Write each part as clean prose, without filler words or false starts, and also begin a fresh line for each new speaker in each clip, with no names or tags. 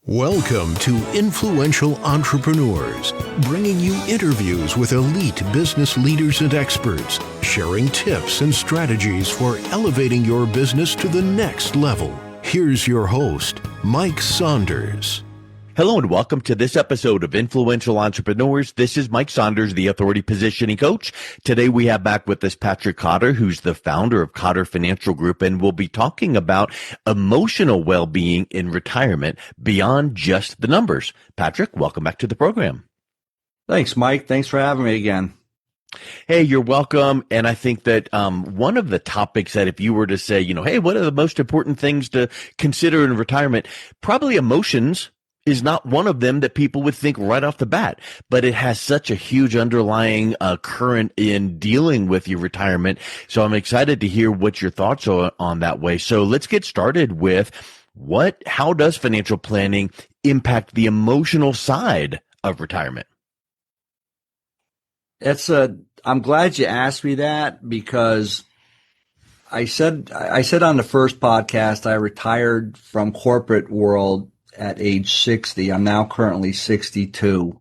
Welcome to Influential Entrepreneurs, bringing you interviews with elite business leaders and experts, sharing tips and strategies for elevating your business to the next level. Here's your host, Mike Saunders.
Hello and welcome to this episode of Influential Entrepreneurs. This is Mike Saunders, the Authority Positioning Coach. Today we have back with us Patrick Cotter, who's the founder of Cotter Financial Group, and we'll be talking about emotional well-being in retirement beyond just the numbers. Patrick, welcome back to the program.
Thanks, Mike. Thanks for having me again.
Hey, you're welcome. And I think that one of the topics that if you were to say, hey, what are the most important things to consider in retirement? Probably emotions is not one of them that people would think right off the bat, but it has such a huge underlying current in dealing with your retirement. So I'm excited to hear what your thoughts are on that way. So let's get started with how does financial planning impact the emotional side of retirement?
I'm glad you asked me that because I said on the first podcast, I retired from corporate world at age 60. I'm now currently 62.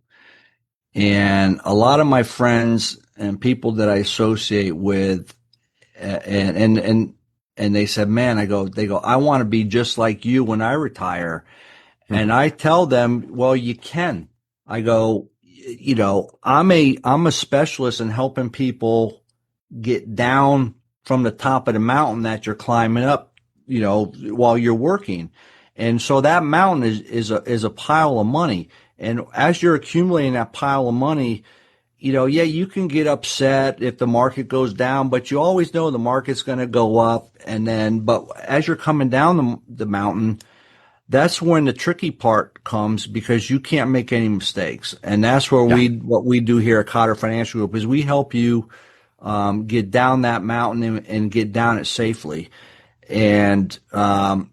And a lot of my friends and people that I associate with, and they said, man, they go, I want to be just like you when I retire. Mm-hmm. And I tell them, well, you can. I go, I'm a specialist in helping people get down from the top of the mountain that you're climbing up, while you're working. And so that mountain is a pile of money. And as you're accumulating that pile of money, you can get upset if the market goes down, but you always know the market's going to go up. But as you're coming down the mountain, that's when the tricky part comes because you can't make any mistakes. And that's where what we do here at Cotter Financial Group is we help you get down that mountain and get down it safely. And I'm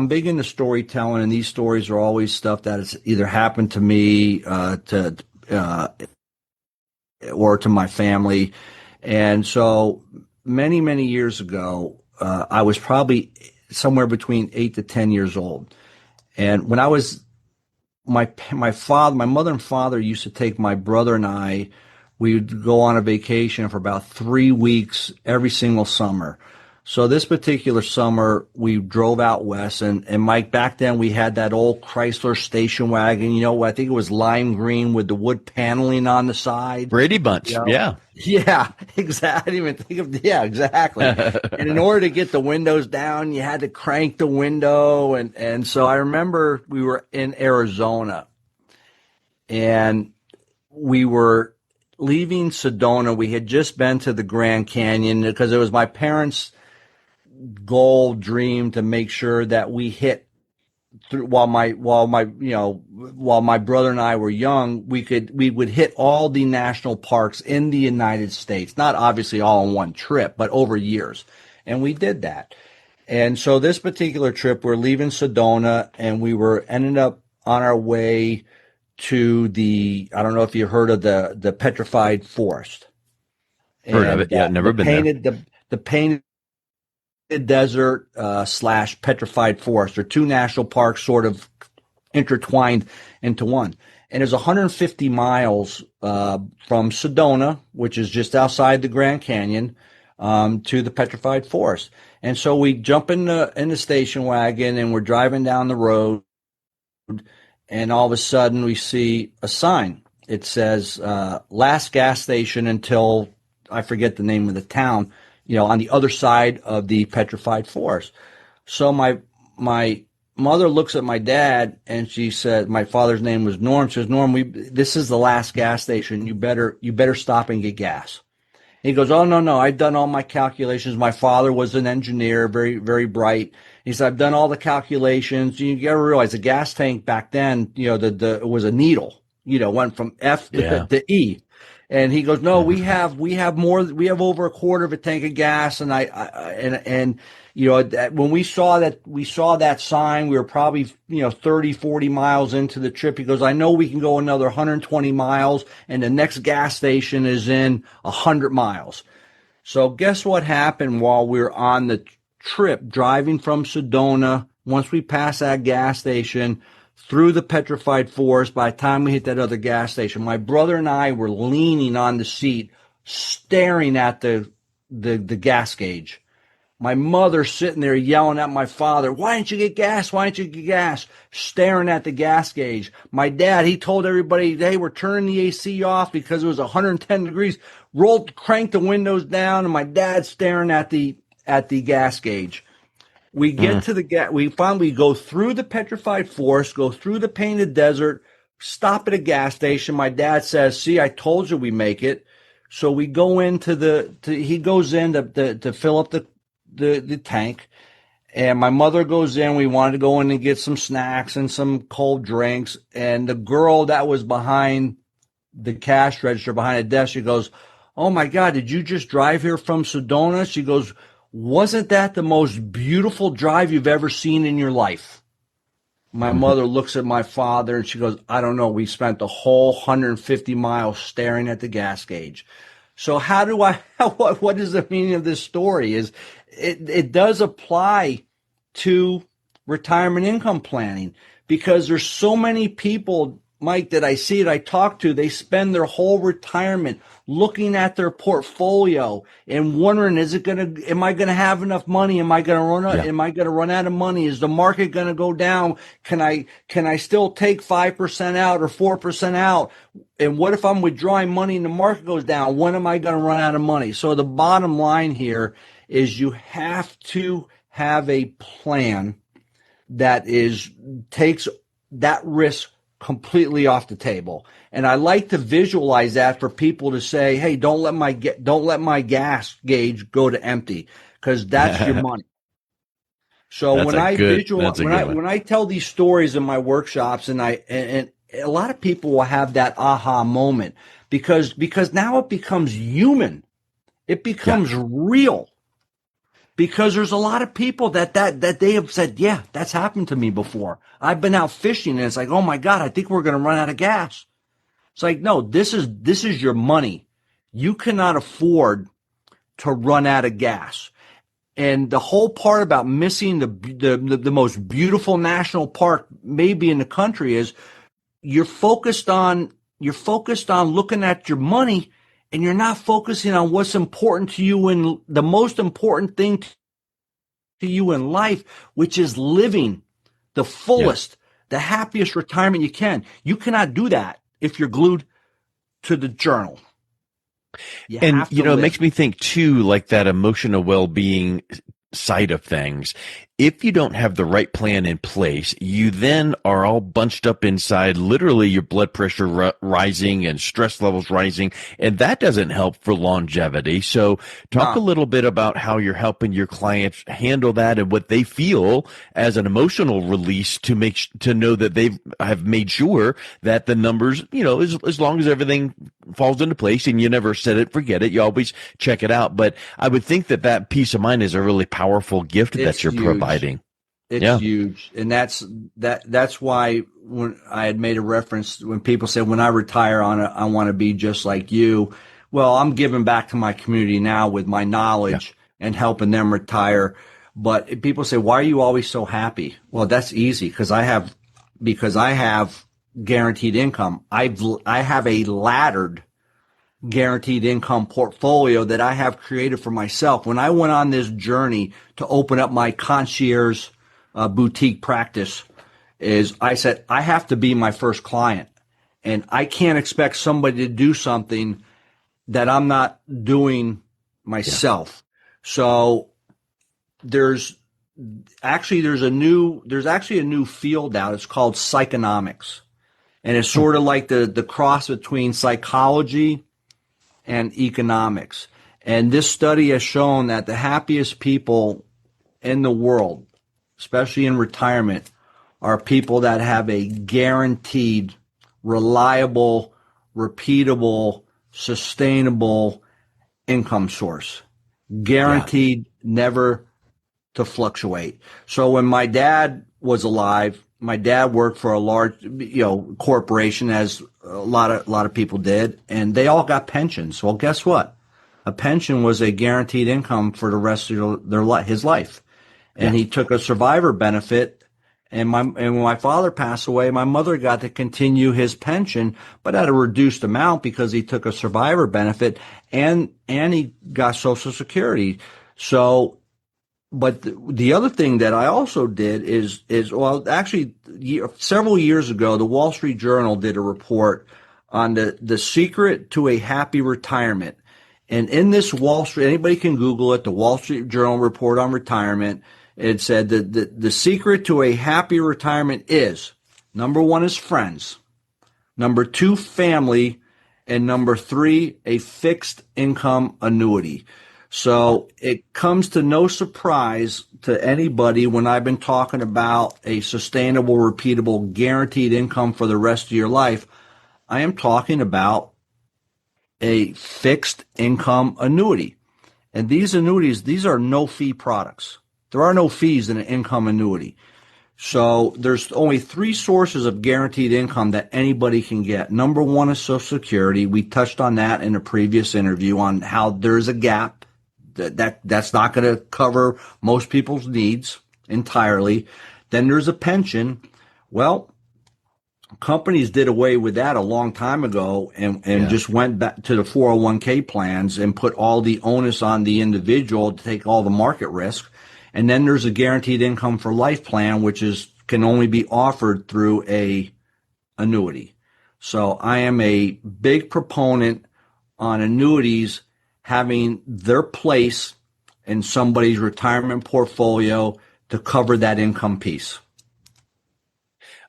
big into storytelling, and these stories are always stuff that has either happened to me or to my family. And so many, many years ago, I was probably somewhere between 8 to 10 years old. And when I was, my mother and father used to take my brother and I. We would go on a vacation for about 3 weeks every single summer. So this particular summer, we drove out west, and Mike, back then we had that old Chrysler station wagon, I think it was lime green with the wood paneling on the side.
Brady Bunch, yeah.
Yeah, exactly. I didn't even think of, yeah, exactly. And in order to get the windows down, you had to crank the window. And so I remember we were in Arizona, and we were leaving Sedona. We had just been to the Grand Canyon because it was my parents' goal, dream to make sure that we hit through while my brother and I were young, we would hit all the national parks in the United States, not obviously all in one trip, but over years. And we did that. And so this particular trip, we're leaving Sedona, and we ended up on our way to I don't know if you heard of the Petrified Forest.
Heard of it, yeah, never been there.
The Painted Desert / Petrified Forest are two national parks sort of intertwined into one. And it's 150 miles from Sedona, which is just outside the Grand Canyon, to the Petrified Forest. And so we jump in the station wagon, and we're driving down the road. And all of a sudden we see a sign. It says, last gas station until, I forget the name of the town, on the other side of the Petrified Forest. So my mother looks at my dad, and she said, my father's name was Norm. She says, Norm, this is the last gas station. You better stop and get gas. He goes, oh, no, I've done all my calculations. My father was an engineer, very, very bright. He said, I've done all the calculations. You got to realize the gas tank back then, it was a needle, went from F to E. And he goes, no, we have more, we have over a quarter of a tank of gas. And when we saw that sign, we were probably, 30, 40 miles into the trip. He goes, I know we can go another 120 miles, and the next gas station is in 100 miles. So guess what happened while we were on the trip driving from Sedona once we pass that gas station, through the petrified forest, by the time we hit that other gas station, my brother and I were leaning on the seat, staring at the gas gauge. My mother sitting there yelling at my father, why didn't you get gas? Why didn't you get gas? Staring at the gas gauge. My dad, he told everybody, hey, we're turning the AC off because it was 110 degrees. Cranked the windows down, and my dad staring at the gas gauge. We get to we finally go through the petrified forest, go through the painted desert, stop at a gas station. My dad says, see, I told you we make it. So we go into he goes in to fill up the tank, and my mother goes in. We wanted to go in and get some snacks and some cold drinks. And the girl that was behind the cash register, behind the desk, she goes, oh my God, did you just drive here from Sedona? She goes, wasn't that the most beautiful drive you've ever seen in your life? My mother looks at my father and she goes, I don't know. We spent the whole 150 miles staring at the gas gauge. So what is the meaning of this story? Is it does apply to retirement income planning, because there's so many people, Mike, that I see that I talk to, they spend their whole retirement looking at their portfolio and wondering, am I going to have enough money? Am I going to run out of money? Is the market going to go down? Can I still take 5% out or 4% out? And what if I'm withdrawing money and the market goes down? When am I going to run out of money? So the bottom line here is you have to have a plan that takes that risk completely off the table. And I like to visualize that for people to say, hey, don't let my gas gauge go to empty, because that's your money. So when I tell these stories in my workshops, and a lot of people will have that aha moment, because now it becomes human. It becomes real. Because there's a lot of people that they have said, yeah, that's happened to me before. I've been out fishing and it's like, oh my God, I think we're going to run out of gas. It's like, no, this is your money. You cannot afford to run out of gas. And the whole part about missing the most beautiful national park maybe in the country is you're focused on looking at your money, and you're not focusing on what's important to you, and the most important thing to you in life, which is living the fullest, the happiest retirement you can. You cannot do that if you're glued to the journal.
It makes me think too, like that emotional well-being side of things. If you don't have the right plan in place, you then are all bunched up inside, literally your blood pressure rising and stress levels rising, and that doesn't help for longevity. So talk a little bit about how you're helping your clients handle that and what they feel as an emotional release to know that they have made sure that the numbers, as long as everything falls into place, and you never set it, forget it, you always check it out. But I would think that peace of mind is a really powerful gift that you're providing.
It's huge. And that's why when I had made a reference, when people say, when I retire I want to be just like you. Well, I'm giving back to my community now with my knowledge and helping them retire. But people say, why are you always so happy? Well, that's easy, because I have guaranteed income. I have a laddered guaranteed income portfolio that I have created for myself. When I went on this journey to open up my concierge boutique practice, I said, I have to be my first client, and I can't expect somebody to do something that I'm not doing myself. So there's actually a new field out. It's called psychonomics, and it's sort of like the cross between psychology and economics. And this study has shown that the happiest people in the world, especially in retirement, are people that have a guaranteed, reliable, repeatable, sustainable income source. Guaranteed never to fluctuate. So when my dad was alive, my dad worked for a large, corporation, as a lot of people did, and they all got pensions. Well, guess what? A pension was a guaranteed income for the rest of his life. And he took a survivor benefit And when my father passed away, my mother got to continue his pension, but at a reduced amount because he took a survivor benefit and he got Social Security. So, but the other thing that I also did is well, actually, several years ago, the Wall Street Journal did a report on the secret to a happy retirement. And in this Wall Street, anybody can Google it, the Wall Street Journal report on retirement. It said that the secret to a happy retirement is, number one is friends, number two, family, and number three, a fixed income annuity. So it comes to no surprise to anybody when I've been talking about a sustainable, repeatable, guaranteed income for the rest of your life. I am talking about a fixed income annuity. And these annuities, these are no fee products. There are no fees in an income annuity. So there's only three sources of guaranteed income that anybody can get. Number one is Social Security. We touched on that in a previous interview on how there's a gap that's not going to cover most people's needs entirely. Then there's a pension. Well, companies did away with that a long time ago and just went back to the 401k plans and put all the onus on the individual to take all the market risk. And then there's a guaranteed income for life plan, which can only be offered through a annuity. So I am a big proponent on annuities having their place in somebody's retirement portfolio to cover that income piece.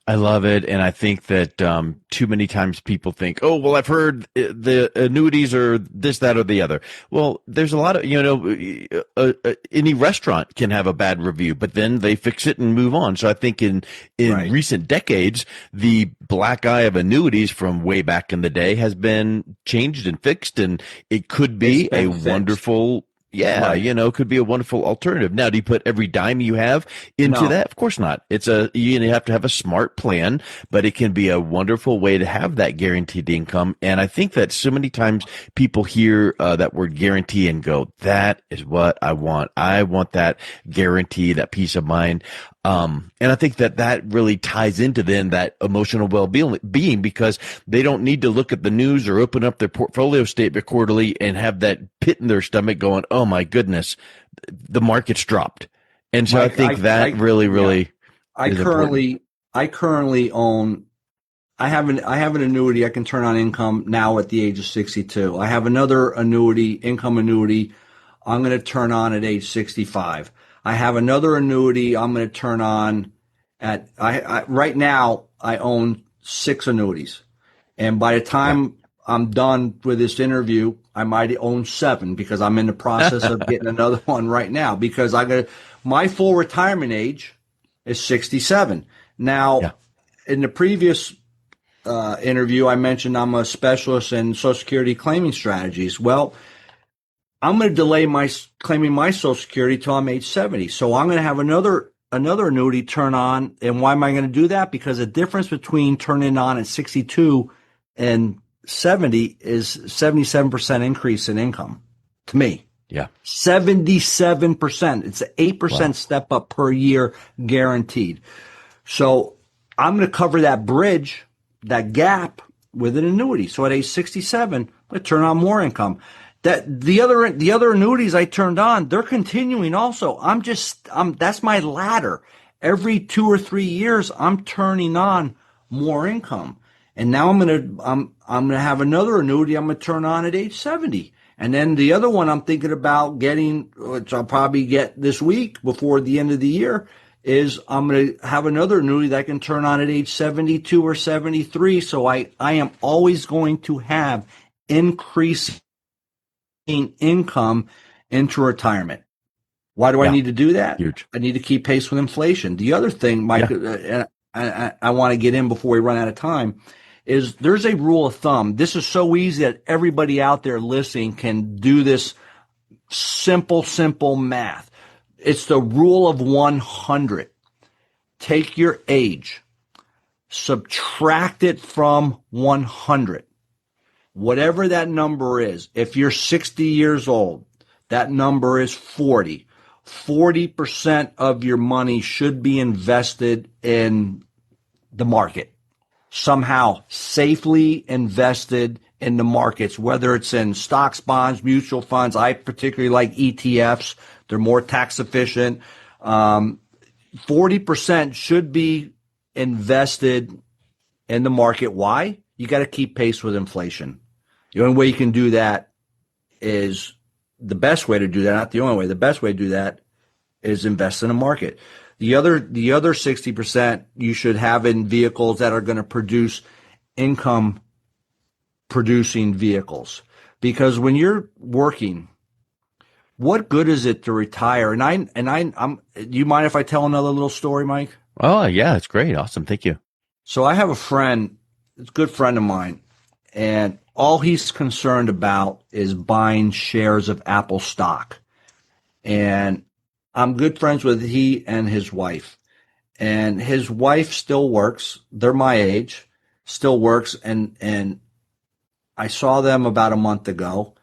I love it. And I think that too many times people think, oh, well, I've heard the annuities are this, that, or the other. Well, there's a lot of, any restaurant can have a bad review, but then they fix it and move on. So I think in
Right.
recent decades, the black eye of annuities from way back in the day has been changed and fixed, and it could be
It's been
a
fixed.
wonderful
Right.
could be a wonderful alternative. Now, do you put every dime you have into
No.
that? Of course not. You have to have a smart plan, but it can be a wonderful way to have that guaranteed income. And I think that so many times people hear that word guarantee and go, that is what I want. I want that guarantee, that peace of mind. And I think that really ties into then that emotional well-being, because they don't need to look at the news or open up their portfolio statement quarterly and have that pit in their stomach going, oh my goodness, the market's dropped. And so I
Mike,
think that really
I
is important.
currently own. I have an annuity I can turn on income now at the age of 62. I have another income annuity, I'm going to turn on at age 65. I have another annuity I'm going to turn on right now I own 6 annuities. And by the time I'm done with this interview, I might own 7 because I'm in the process of getting another one right now because my full retirement age is 67. Now, in the previous interview, I mentioned I'm a specialist in Social Security claiming strategies. Well, I'm going to delay claiming my Social Security till I'm age 70. So I'm going to have another annuity turn on. And why am I going to do that? Because the difference between turning on at 62 and 70 is 77% increase in income to me.
Yeah.
77%. It's an 8% step up per year guaranteed. So I'm going to cover that bridge, that gap with an annuity. So at age 67, I'm going to turn on more income. That the other annuities I turned on, they're continuing also. That's my ladder. Every 2 or 3 years, I'm turning on more income. And now I'm gonna have another annuity I'm gonna turn on at age 70. And then the other one I'm thinking about getting, which I'll probably get this week before the end of the year, is I'm going to have another annuity that I can turn on at age 72 or 73. So I am always going to have increasing income into retirement. Why do I need to do that?
Huge.
I need to keep pace with inflation. The other thing, Mike, I want to get in before we run out of time, is there's a rule of thumb. This is so easy that everybody out there listening can do this simple math. It's the rule of 100. Take your age, subtract it from 100. Whatever that number is, if you're 60 years old, that number is 40. 40% of your money should be invested in the market, somehow safely invested in the markets, whether it's in stocks, bonds, mutual funds. I particularly like ETFs. They're more tax efficient. 40% should be invested in the market. Why? You got to keep pace with inflation. The only way you can do that is the best way to do that, not the only way. The best way to do that is invest in a market. The other 60% you should have in vehicles that are going to produce income producing vehicles. Because when you're working, what good is it to retire? I'm do you mind if I tell another little story, Mike?
Oh, yeah, it's great. Awesome. Thank you.
So I have a friend, it's a good friend of mine, and all he's concerned about is buying shares of Apple stock. And I'm good friends with he and his wife. And his wife still works. They're my age, still works. And I saw them about a month ago.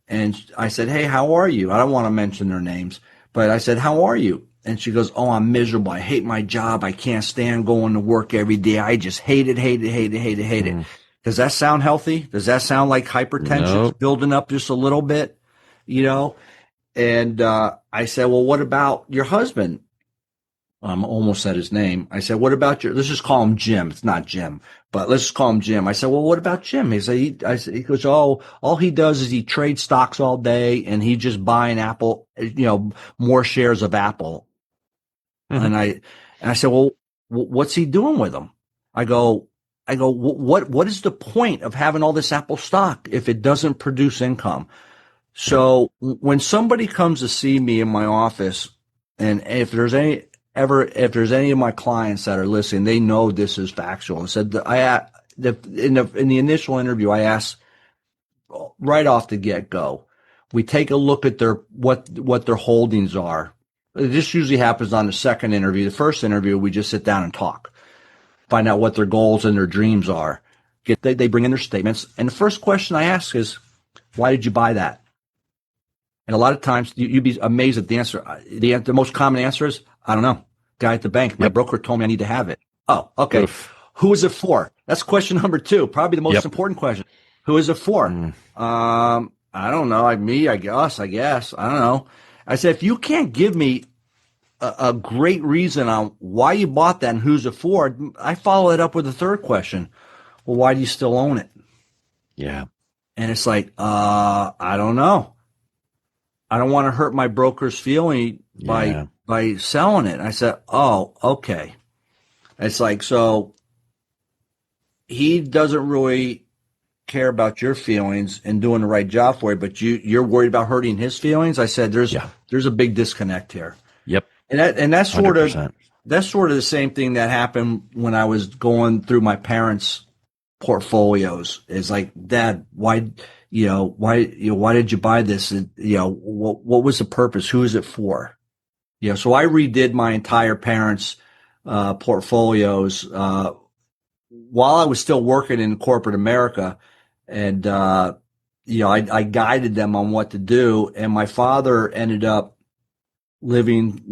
And I said, hey, how are you? I don't want to mention their names, but I said, how are you? And she goes, oh, I'm miserable. I hate my job. I can't stand going to work every day. I just hate it. Does that sound healthy? Does that sound like hypertension? It's building up just a little bit, you know? And I said, well, what about your husband? Almost said his name. I said, what about let's just call him Jim. It's not Jim, but let's just call him Jim. I said, well, what about Jim? He goes, oh, all he does is he trades stocks all day and he's just buying Apple, more shares of Apple. Mm-hmm. And I said, well, what's he doing with them? I go, what is the point of having all this Apple stock if it doesn't produce income? So when somebody comes to see me in my office, and if there's any of my clients that are listening, they know this is factual. I said in the initial interview, I asked right off the get-go, we take a look at what their holdings are. This usually happens on the second interview. The first interview, we just sit down and talk, find out what their goals and their dreams are. They bring in their statements, and the first question I ask is, why did you buy that? And a lot of times you'd be amazed at the answer. The most common answer is, I don't know. Guy at the bank, my broker told me I need to have it. Oh, okay. Oof. Who is it for? That's question number 2, probably the most important question. Who is it for? I don't know. I guess. I don't know. I said, if you can't give me a great reason on why you bought that and who's it for, I follow it up with a third question. Well, why do you still own it?
Yeah.
And it's like, I don't know. I don't want to hurt my broker's feeling by selling it. I said, oh, okay. It's like, so he doesn't really care about your feelings and doing the right job for you, but you're worried about hurting his feelings. I said, there's a big disconnect here.
Yep.
And that's sort
100%.
of the same thing that happened when I was going through my parents' portfolios. It's like, Dad, why did you buy this? And, what was the purpose? Who is it for? So I redid my entire parents' portfolios while I was still working in corporate America, and I guided them on what to do. And my father ended up living,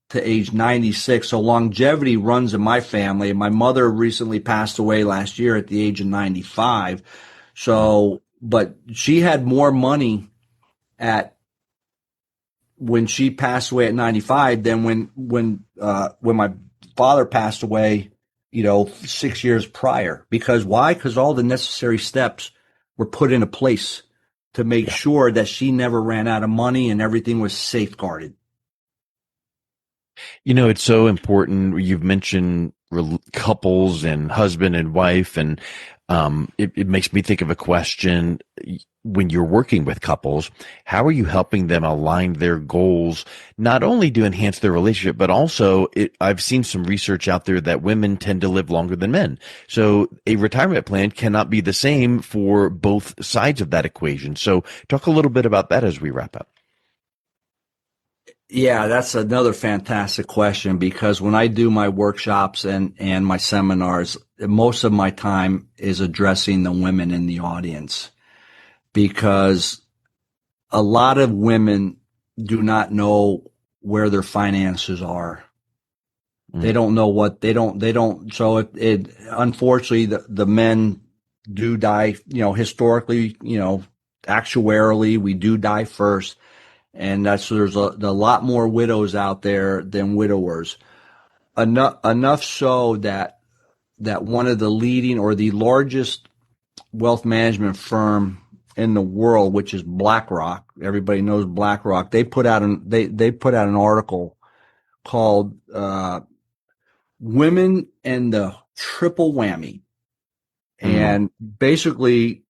to age 96. So longevity runs in my family. And my mother recently passed away last year at the age of 95. So, but she had more money when she passed away at 95 than when my father passed away, 6 years prior. Because why? Because all the necessary steps were put into place to make sure that she never ran out of money and everything was safeguarded.
It's so important. You've mentioned couples and husband and wife, and it makes me think of a question. When you're working with couples, how are you helping them align their goals, not only to enhance their relationship, but also I've seen some research out there that women tend to live longer than men. So a retirement plan cannot be the same for both sides of that equation. So talk a little bit about that as we wrap up.
Yeah, that's another fantastic question, because when I do my workshops and my seminars, most of my time is addressing the women in the audience, because a lot of women do not know where their finances are.
Mm.
They don't know what they don't. So it unfortunately, the men do die, historically, actuarially, we do die first. And there's a lot more widows out there than widowers. Enough so that one of the leading or the largest wealth management firm in the world, which is BlackRock, everybody knows BlackRock. They put out an article called "Women and the Triple Whammy," and basically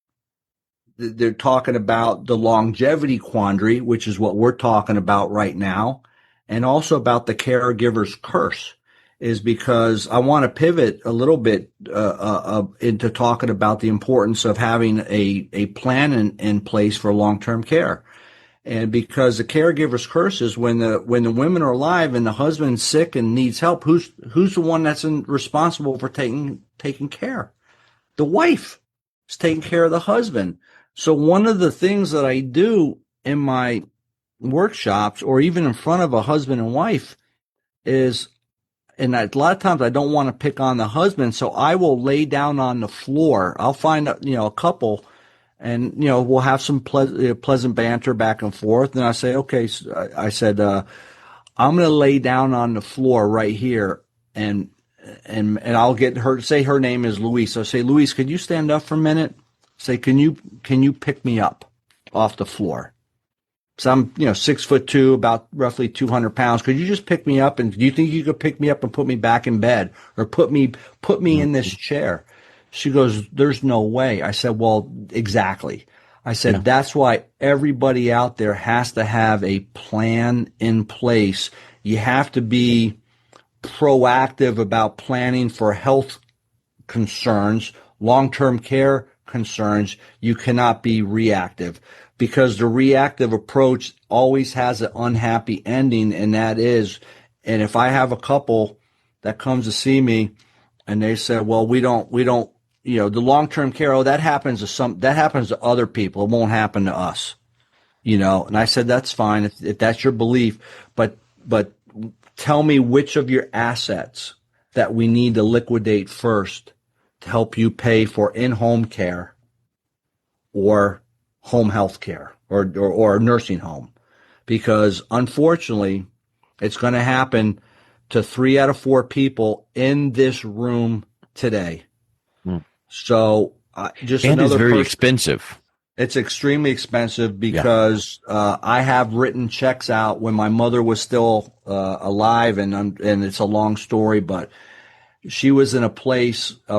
they're talking about the longevity quandary, which is what we're talking about right now, and also about the caregiver's curse. Is because I want to pivot a little bit into talking about the importance of having a plan in place for long-term care. And because the caregiver's curse is when the women are alive and the husband's sick and needs help, who's the one that's responsible for taking care? The wife is taking care of the husband. So one of the things that I do in my workshops or even in front of a husband and wife is, and a lot of times I don't want to pick on the husband, so I will lay down on the floor. I'll find a couple, and we'll have some pleasant banter back and forth. And I say, okay, so I said, I'm going to lay down on the floor right here, and I'll get her to say her name is Louise. So I say, Louise, could you stand up for a minute? Say, can you pick me up off the floor? So I'm, 6'2", about roughly 200 pounds. Could you just pick me up? And do you think you could pick me up and put me back in bed or put me in this chair? She goes, there's no way. I said, well, exactly. I said, That's why everybody out there has to have a plan in place. You have to be proactive about planning for health concerns, long-term care concerns. You cannot be reactive, because the reactive approach always has an unhappy ending, and that is, and if I have a couple that comes to see me and they say, well, we don't, the long-term care, that happens to other people. It won't happen to us, and I said, that's fine if that's your belief, but tell me which of your assets that we need to liquidate first to help you pay for in-home care or home health care or nursing home. Because unfortunately, it's going to happen to 3 out of 4 people in this room today. So just
and
another
it's very
person,
expensive.
It's extremely expensive because I have written checks out when my mother was still alive, and it's a long story, but she was in a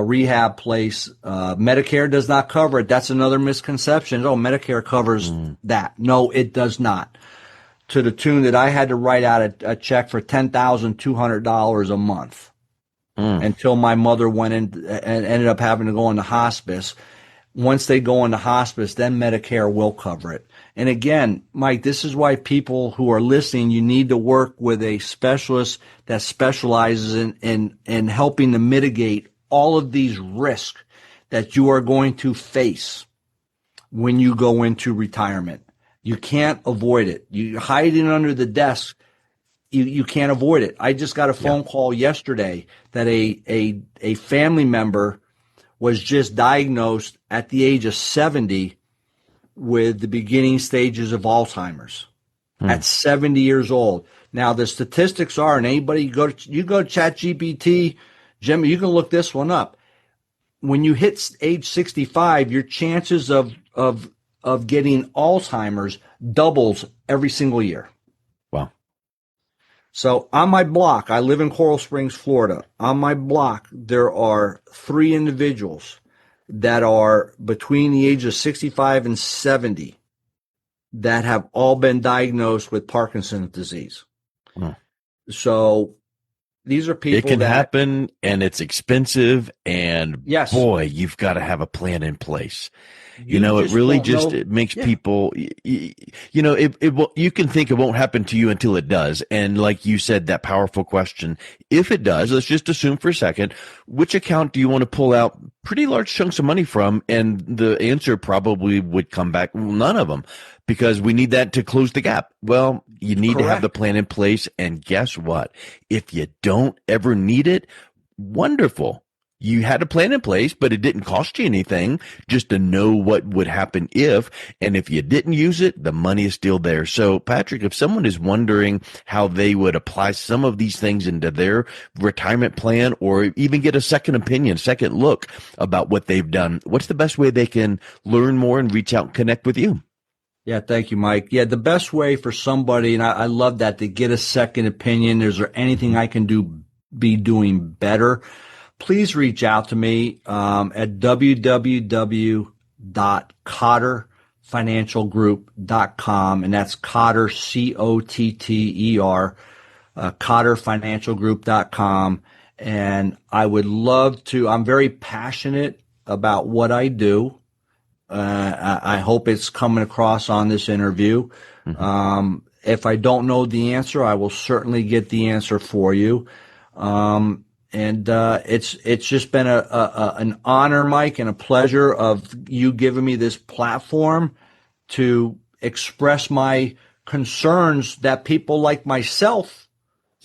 rehab place. Medicare does not cover it. That's another misconception. Oh, Medicare covers that. No, it does not. To the tune that I had to write out a check for $10,200 a month until my mother went in and ended up having to go into hospice. Once they go into hospice, then Medicare will cover it. And again, Mike, this is why people who are listening, you need to work with a specialist that specializes in helping to mitigate all of these risks that you are going to face when you go into retirement. You can't avoid it. You hiding under the desk, you can't avoid it. I just got a phone call yesterday that a family member was just diagnosed at the age of 70 with the beginning stages of Alzheimer's at 70 years old. Now, the statistics are, and anybody you go to ChatGPT, Jimmy, you can look this one up. When you hit age 65, your chances of getting Alzheimer's doubles every single year.
Wow.
So on my block, I live in Coral Springs, Florida. On my block, there are 3 individuals that are between the age of 65 and 70 that have all been diagnosed with Parkinson's disease. So these are people
it can happen, and it's expensive, and boy, you've got to have a plan in place. It really it makes people, you can think it won't happen to you until it does. And like you said, that powerful question, if it does, let's just assume for a second, which account do you want to pull out pretty large chunks of money from? And the answer probably would come back, well, none of them, because we need that to close the gap. Well, you need to have the plan in place. And guess what? If you don't ever need it, wonderful. You had a plan in place, but it didn't cost you anything just to know what would happen if. And if you didn't use it, the money is still there. So, Patrick, if someone is wondering how they would apply some of these things into their retirement plan, or even get a second opinion, second look about what they've done, what's the best way they can learn more and reach out and connect with you?
Yeah, thank you, Mike. Yeah, the best way for somebody, and I love that, to get a second opinion, is there anything I can be doing better? Please reach out to me at www.cotterfinancialgroup.com, and that's Cotter, Cotter, cotterfinancialgroup.com. And I would love to, I'm very passionate about what I do. I hope it's coming across on this interview. If I don't know the answer, I will certainly get the answer for you. And it's just been an honor, Mike, and a pleasure of you giving me this platform to express my concerns that people like myself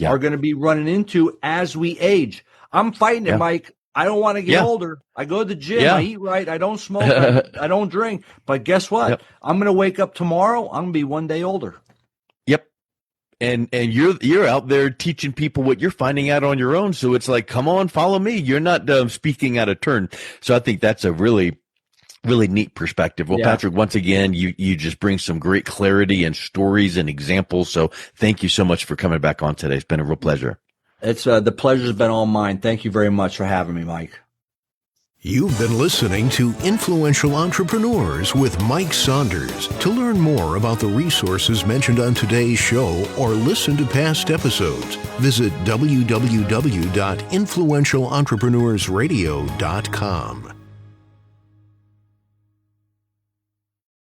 are going to be running into as we age. I'm fighting it, Mike. I don't want to get older. I go to the gym. I eat right. I don't smoke. I don't drink. But guess what? I'm going to wake up tomorrow. I'm going to be one day older.
Yep. And you're out there teaching people what you're finding out on your own. So it's like, come on, follow me. You're not speaking out of turn. So I think that's a really, really neat perspective. Well, Patrick, once again, you just bring some great clarity and stories and examples. So thank you so much for coming back on today. It's been a real pleasure.
It's the pleasure's been all mine. Thank you very much for having me, Mike.
You've been listening to Influential Entrepreneurs with Mike Saunders. To learn more about the resources mentioned on today's show or listen to past episodes, visit www.influentialentrepreneursradio.com.